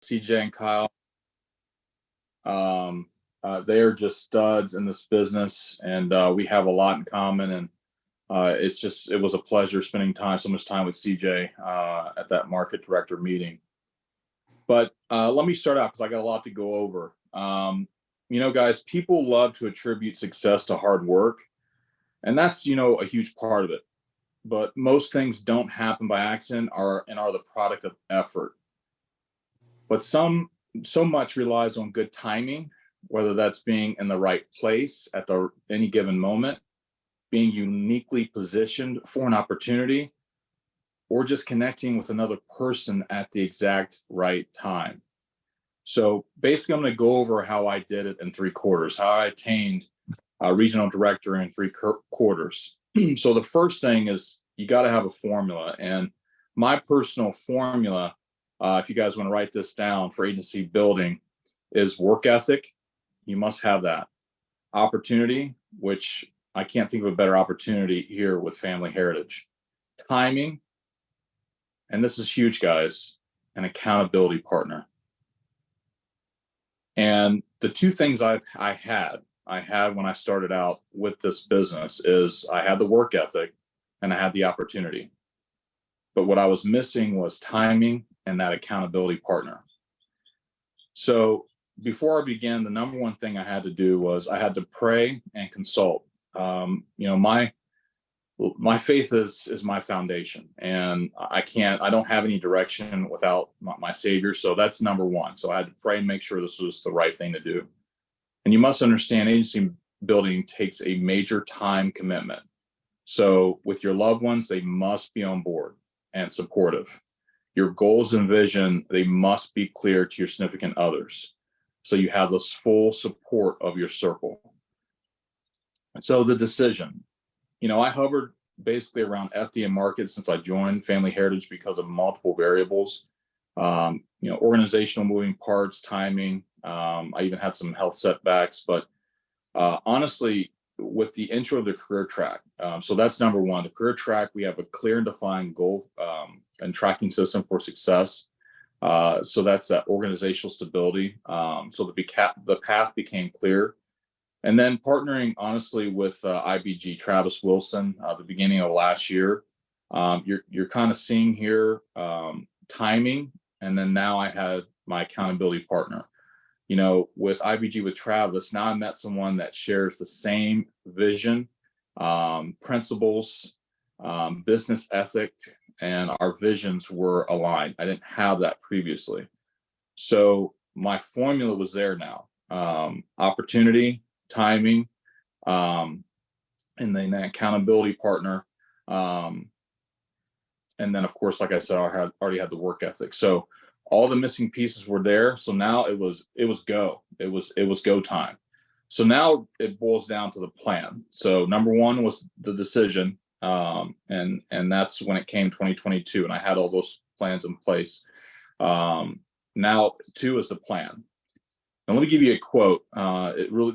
CJ and Kyle. They are just studs in this business, and we have a lot in common. And it was a pleasure spending so much time with CJ at that market director meeting. But let me start out because I got a lot to go over. Guys, people love to attribute success to hard work, and that's a huge part of it. But most things don't happen by accident, are the product of effort. But so much relies on good timing, whether that's being in the right place at any given moment, being uniquely positioned for an opportunity, or just connecting with another person at the exact right time. So basically, I'm going to go over how I did it in 3 quarters, how I attained a regional director in 3 quarters. So the first thing is you got to have a formula. And my personal formula, if you guys want to write this down for agency building, is work ethic. You must have that. Opportunity, which I can't think of a better opportunity here with Family Heritage. Timing, and this is huge, guys, an accountability partner. And the 2 things I had when I started out with this business is I had the work ethic and I had the opportunity. But what I was missing was timing and that accountability partner. So before I began, the number one thing I had to do was I had to pray and consult. My faith is my foundation, and I don't have any direction without my Savior. So that's number one. So I had to pray and make sure this was the right thing to do. And you must understand, agency building takes a major time commitment. So with your loved ones, they must be on board and supportive. Your goals and vision, they must be clear to your significant others. So you have this full support of your circle. So the decision, I hovered basically around FD market since I joined Family Heritage because of multiple variables, organizational moving parts, timing. I even had some health setbacks, but honestly, with the intro of the career track, so that's number one. The career track, we have a clear and defined goal and tracking system for success. So that's that organizational stability. So the path became clear. And then partnering, honestly, with IBG, Travis Wilson, the beginning of last year, you're kind of seeing here timing. And then now I had my accountability partner. With IBG with Travis, now I met someone that shares the same vision, principles, business ethic, and our visions were aligned. I didn't have that previously. So my formula was there now. Opportunity, timing, and then that accountability partner. And then, of course, like I said, I already had the work ethic. So all the missing pieces were there. So now it was go. It was go time. So now it boils down to the plan. So number one was the decision. And that's when it came 2022, and I had all those plans in place. Now 2 is the plan. And let me give you a quote.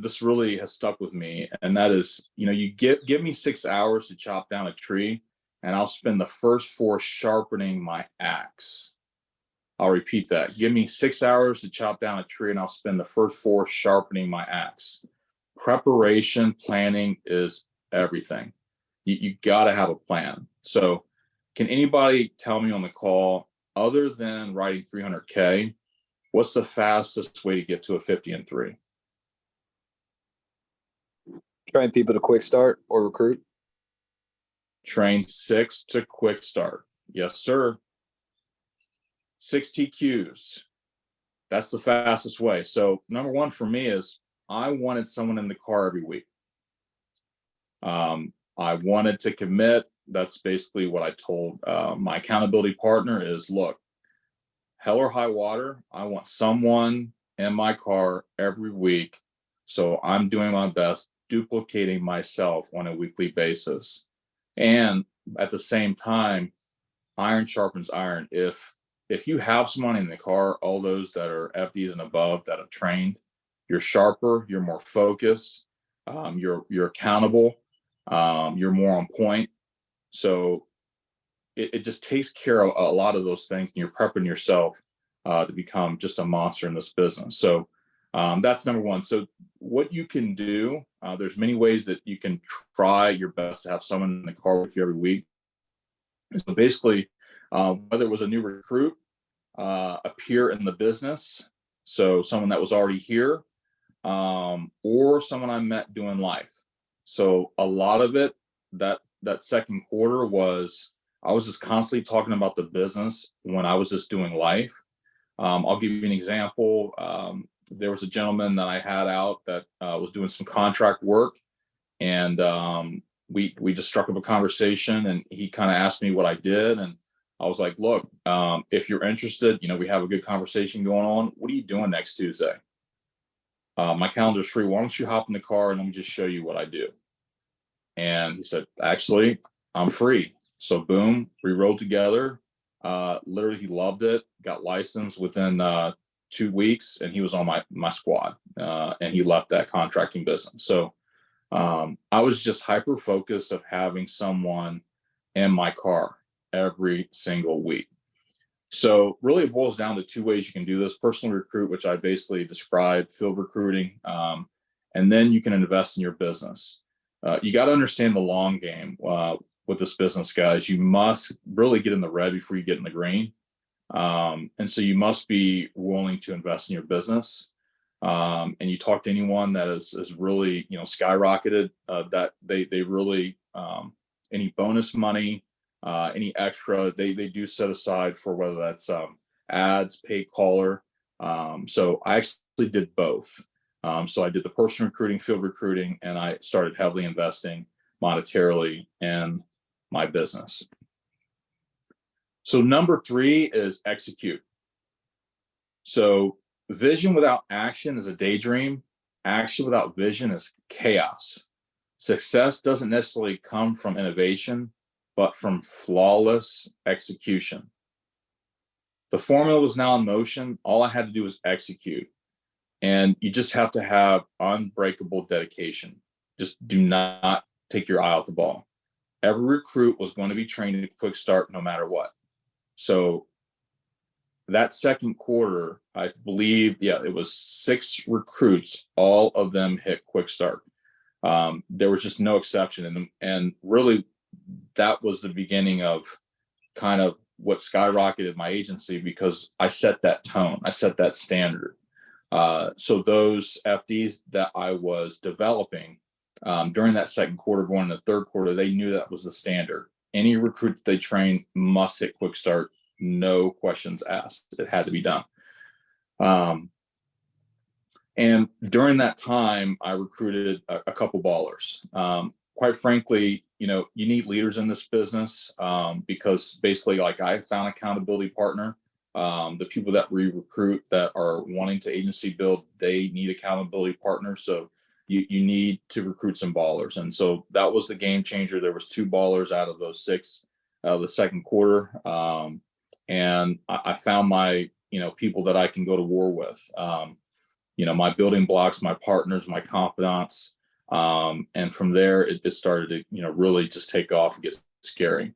This really has stuck with me, and that is, you give me 6 hours to chop down a tree, and I'll spend the first 4 sharpening my axe. I'll repeat that. Give me 6 hours to chop down a tree, and I'll spend the first 4 sharpening my axe. Preparation, planning is everything. You got to have a plan. So can anybody tell me on the call, other than writing 300K, what's the fastest way to get to a 50 and 3? Train people to quick start or recruit. Train 6 to quick start. Yes, sir. 6 TQs. That's the fastest way. So number one for me is I wanted someone in the car every week. I wanted to commit. That's basically what I told my accountability partner is, look, hell or high water, I want someone in my car every week. So I'm doing my best, duplicating myself on a weekly basis. And at the same time, iron sharpens iron. If you have someone in the car, all those that are FDs and above that have trained, you're sharper, you're more focused, you're accountable, you're more on point. So it just takes care of a lot of those things, and you're prepping yourself to become just a monster in this business. So that's number one. So what you can do, there's many ways that you can try your best to have someone in the car with you every week. So basically, whether it was a new recruit, a peer in the business, so someone that was already here, or someone I met doing life. So a lot of it, that second quarter was, I was just constantly talking about the business when I was just doing life. I'll give you an example. There was a gentleman that I had out that was doing some contract work, and we just struck up a conversation, and he kind of asked me what I did, and I was like, look, if you're interested, we have a good conversation going on. What are you doing next Tuesday? My calendar's free. Why don't you hop in the car and let me just show you what I do? And he said, actually, I'm free. So boom, we rode together. Literally, he loved it, got licensed within 2 weeks, and he was on my squad, and he left that contracting business. So I was just hyper focused of having someone in my car every single week. So really it boils down to two ways you can do this: personal recruit, which I basically described, field recruiting, and then you can invest in your business. You got to understand the long game with this business, guys. You must really get in the red before you get in the green. And so you must be willing to invest in your business. And you talk to anyone that is really, skyrocketed, that they really, any bonus money, any extra, they do set aside for, whether that's ads, paid caller. So I actually did both. So I did the personal recruiting, field recruiting, and I started heavily investing monetarily in my business. So number 3 is execute. So vision without action is a daydream. Action without vision is chaos. Success doesn't necessarily come from innovation, but from flawless execution. The formula was now in motion. All I had to do was execute. And you just have to have unbreakable dedication. Just do not take your eye off the ball. Every recruit was going to be trained in a quick start no matter what. So that second quarter, I believe, it was 6 recruits. All of them hit quick start. There was just no exception in them. And really, that was the beginning of kind of what skyrocketed my agency, because I set that tone. I set that standard. So those FDs that I was developing during that second quarter, going into the third quarter, they knew that was the standard. Any recruit that they train must hit quick start, no questions asked. It had to be done. And during that time, I recruited a couple ballers. Quite frankly, you need leaders in this business, because basically, like, I found accountability partner. The people that we recruit that are wanting to agency build, they need accountability partners. So you need to recruit some ballers. And so that was the game changer. There was 2 ballers out of those 6 the second quarter. And I found my, people that I can go to war with, my building blocks, my partners, my confidants. And from there, it started to, really just take off and get scary.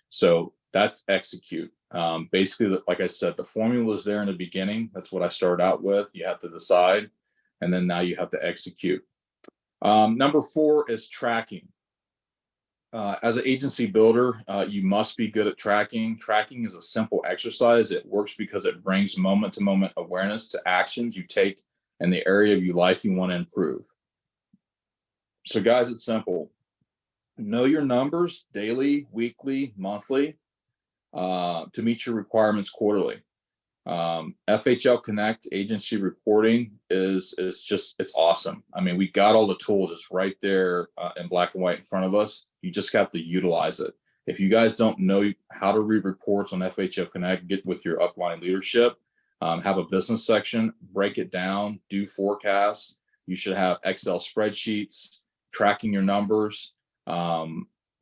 So that's execute. Basically, like I said, the formula was there in the beginning. That's what I started out with. You have to decide, and then now you have to execute. Number 4 is tracking. As an agency builder, you must be good at tracking. Tracking is a simple exercise. It works because it brings moment-to-moment awareness to actions you take in the area of your life you want to improve. So guys, it's simple. Know your numbers daily, weekly, monthly, to meet your requirements quarterly. FHL Connect agency reporting is just, it's awesome. I mean, we got all the tools. It's right there in black and white in front of us. You just got to utilize it. If you guys don't know how to read reports on FHL Connect, get with your upline leadership, have a business section, break it down, do forecasts. You should have Excel spreadsheets, tracking your numbers.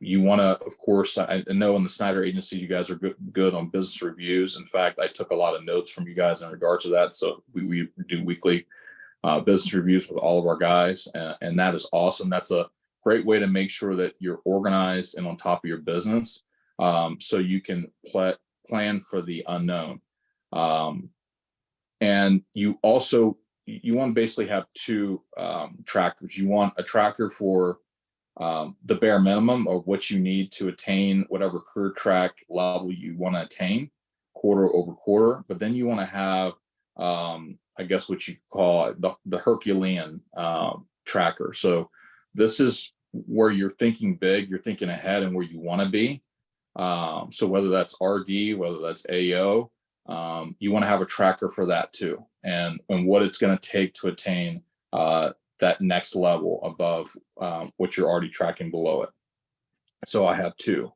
You want to, of course, I know in the Snyder agency, you guys are good on business reviews. In fact, I took a lot of notes from you guys in regards to that. So we do weekly business reviews with all of our guys. And that is awesome. That's a great way to make sure that you're organized and on top of your business, so you can plan for the unknown. And you want to basically have two trackers. You want a tracker for the bare minimum of what you need to attain whatever career track level you want to attain quarter over quarter. But then you want to have, I guess, what you call the Herculean tracker. So this is where you're thinking big, you're thinking ahead and where you want to be. So whether that's RD, whether that's AO, you want to have a tracker for that too, and what it's going to take to attain that next level above what you're already tracking below it. So I have two.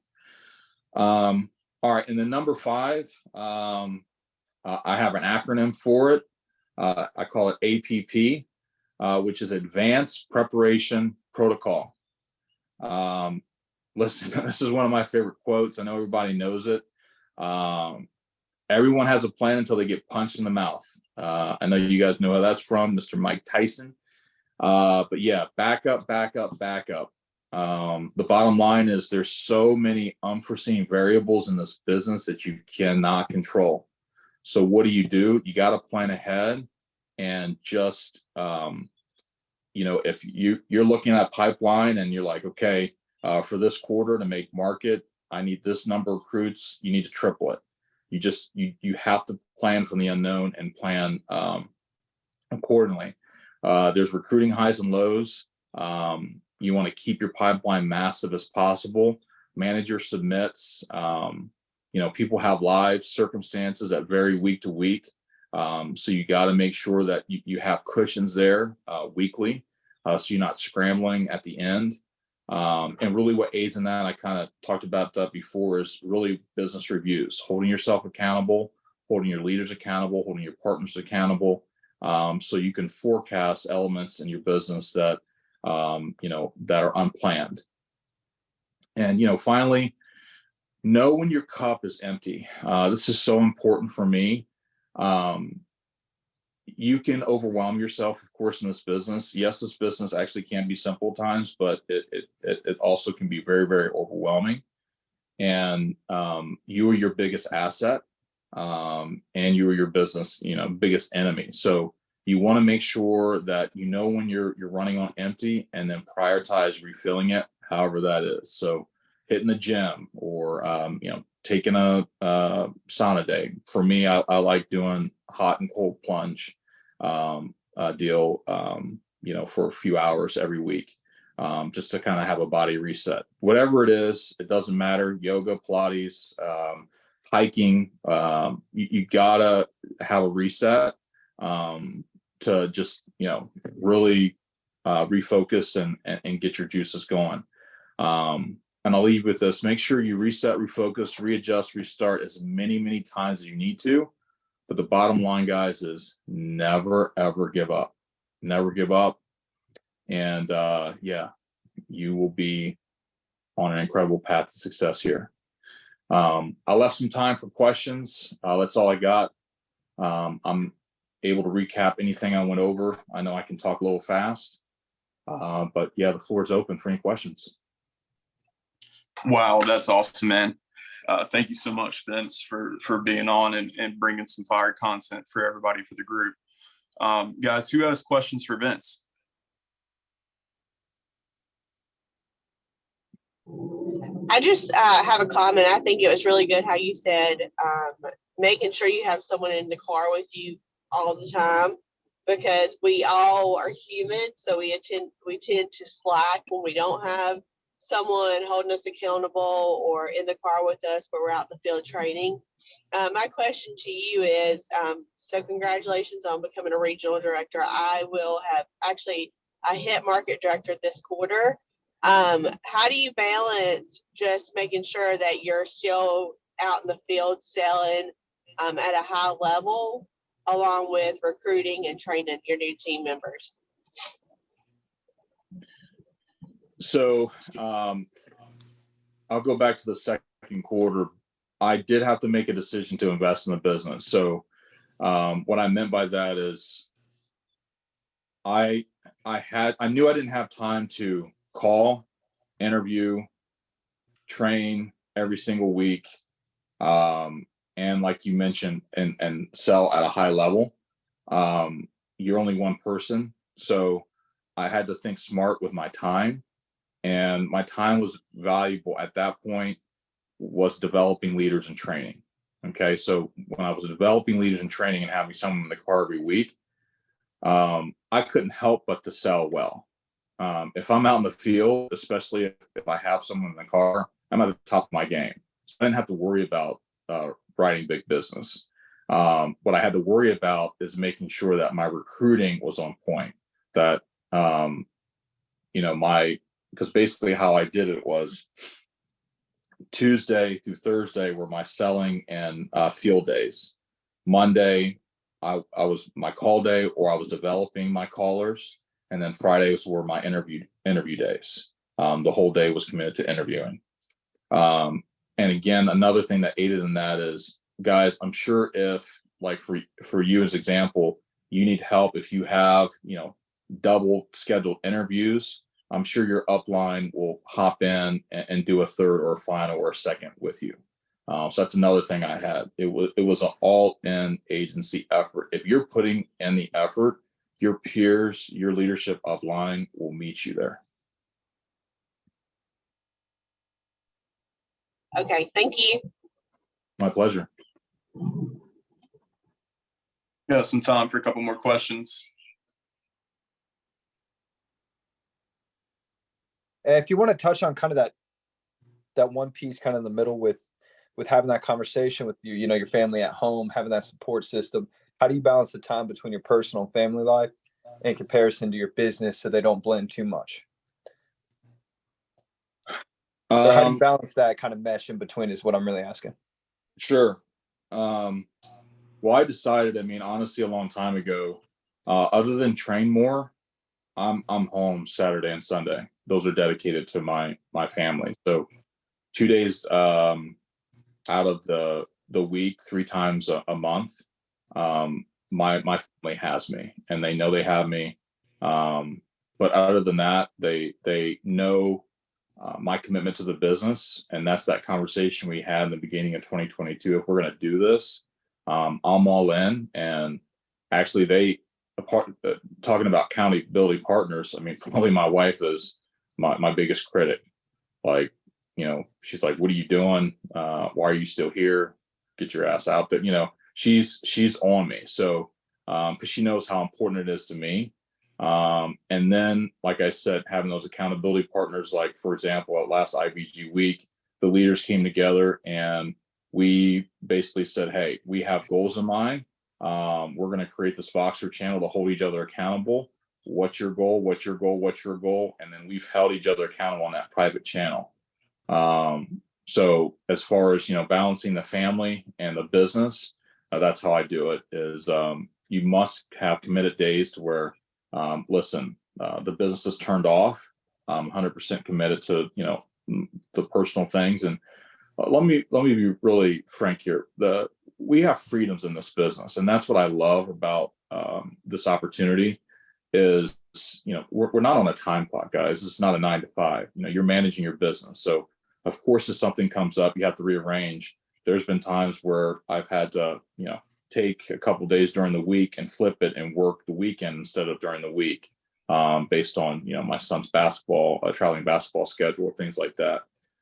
All right, and then number 5, I have an acronym for it. I call it APP, which is Advanced Preparation Protocol. Listen, this is one of my favorite quotes. I know everybody knows it. Everyone has a plan until they get punched in the mouth. I know you guys know where that's from, Mr. Mike Tyson. But yeah, back up. The bottom line is there's so many unforeseen variables in this business that you cannot control. So what do? You got to plan ahead and just, if you're looking at pipeline and you're like, okay, for this quarter to make market, I need this number of recruits. You need to triple it. You have to plan from the unknown and plan accordingly. There's recruiting highs and lows. You want to keep your pipeline massive as possible. Manage your submits. People have lives, circumstances that vary week to week. So you got to make sure that you have cushions there weekly, so you're not scrambling at the end. And really what aids in that, I kind of talked about that before, is really business reviews, holding yourself accountable, holding your leaders accountable, holding your partners accountable, so you can forecast elements in your business that, that are unplanned. And, finally, know when your cup is empty. This is so important for me. You can overwhelm yourself, of course, in this business. Yes, this business actually can be simple at times, but it also can be very, very overwhelming. And you are your biggest asset, and you are your business, biggest enemy. So you want to make sure that when you're running on empty, and then prioritize refilling it, however that is. So hitting the gym, or taking a sauna day. For me, I like doing hot and cold plunge deal, for a few hours every week, just to kind of have a body reset. Whatever it is, it doesn't matter. Yoga, Pilates, hiking. You gotta have a reset to just really refocus and get your juices going. And I'll leave you with this. Make sure you reset, refocus, readjust, restart as many times as you need to. But the bottom line, guys, is never, ever give up. Never give up. And you will be on an incredible path to success here. I left some time for questions. That's all I got. I'm able to recap anything I went over. I know I can talk a little fast. But yeah, the floor is open for any questions. Wow, that's awesome, man. Thank you so much, Vince, for being on and bringing some fire content for everybody for the group. Guys, who has questions for Vince? I just have a comment. I think it was really good how you said making sure you have someone in the car with you all the time, because we all are human, so we tend to slack when we don't have someone holding us accountable or in the car with us where we're out in the field training. My question to you is, so congratulations on becoming a regional director. I hit market director this quarter. How do you balance just making sure that you're still out in the field selling at a high level, along with recruiting and training your new team members? So I'll go back to the second quarter. I did have to make a decision to invest in the business. So what I meant by that is I knew I didn't have time to call, interview, train every single week, and like you mentioned, and sell at a high level. you're only one person. So I had to think smart with my time, and my time was valuable at that point, was developing leaders and training. Okay. So when I was developing leaders and training and having someone in the car every week, I couldn't help but to sell well. If I'm out in the field, especially if I have someone in the car, I'm at the top of my game. So I didn't have to worry about writing big business. What I had to worry about is making sure that my recruiting was on point. That because basically how I did it was Tuesday through Thursday were my selling and field days. Monday, I was my call day, or I was developing my callers, and then Fridays were my interview days. The whole day was committed to interviewing. And again, another thing that aided in that is, guys, I'm sure if, like, for you as example, you need help if you have, double scheduled interviews, I'm sure your upline will hop in and do a third or a final or a second with you. So that's another thing I had. It was an all-in agency effort. If you're putting in the effort, your peers, your leadership upline will meet you there. Okay, thank you. My pleasure. Got some time for a couple more questions. If you want to touch on kind of that one piece kind of in the middle with having that conversation with your family at home, having that support system, how do you balance the time between your personal and family life in comparison to your business so they don't blend too much? Or how do you balance that kind of mesh in between is what I'm really asking. Sure. Well, I decided, honestly, a long time ago, other than train more, I'm home Saturday and Sunday. Those are dedicated to my family. So 2 days out of the week, 3 times a month, my family has me, and they know they have me. But other than that, they know my commitment to the business, and that's that conversation we had in the beginning of 2022. If we're going to do this, I'm all in. And actually, talking about accountability partners, probably my wife is my biggest critic. Like, she's like, "What are you doing? Why are you still here? Get your ass out there." She's on me. So, because she knows how important it is to me. And then, like I said, having those accountability partners, like, for example, at last IBG week, the leaders came together and we basically said, "Hey, we have goals in mind. We're going to create this Voxer channel to hold each other accountable. What's your goal? What's your goal? What's your goal?" And then we've held each other accountable on that private channel. So as far as, balancing the family and the business, that's how I do it. Is you must have committed days to where, listen, the business is turned off. I'm 100% committed to, the personal things. And let me be really frank here. We have freedoms in this business, and that's what I love about this opportunity. Is, we're not on a time clock, guys. It's not a 9 to 5. You're managing your business. So of course, if something comes up, you have to rearrange. There's been times where I've had to, take a couple days during the week and flip it and work the weekend instead of during the week, based on, my son's traveling basketball schedule, things like that.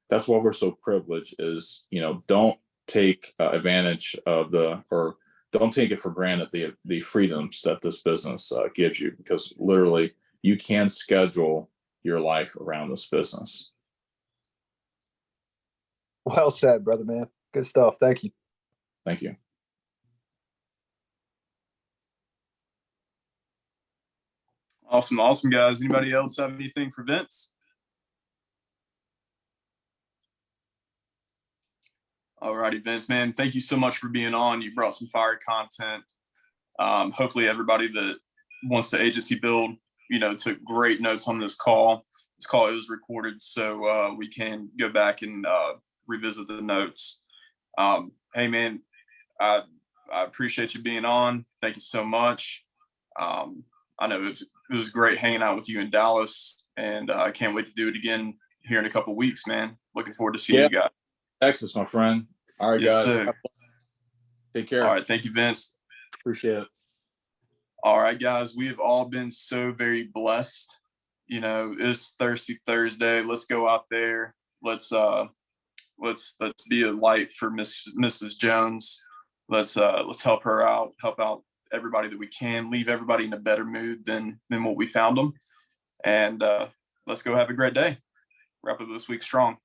That's why we're so privileged. Is, don't take advantage of or don't take it for granted the freedoms that this business gives you, because literally you can schedule your life around this business. Well said, brother, man. Good stuff. Thank you. Thank you. Awesome, guys. Anybody else have anything for Vince? All righty, Vince, man, thank you so much for being on. You brought some fire content. Hopefully everybody that wants to agency build, took great notes on this call. This call is recorded, so we can go back and revisit the notes. Hey, man, I appreciate you being on. Thank you so much. I know it was great hanging out with you in Dallas, and I can't wait to do it again here in a couple of weeks, man. Looking forward to seeing you guys. Texas, my friend. All right, Yes, guys. sir. Take care. All right. Thank you, Vince. Appreciate it. All right, guys, we have all been so very blessed. It's Thirsty Thursday. Let's go out there. Let's be a light for Mrs. Jones. Let's help her out, help out everybody that we can, leave everybody in a better mood than what we found them. And let's go have a great day. Wrap up this week strong.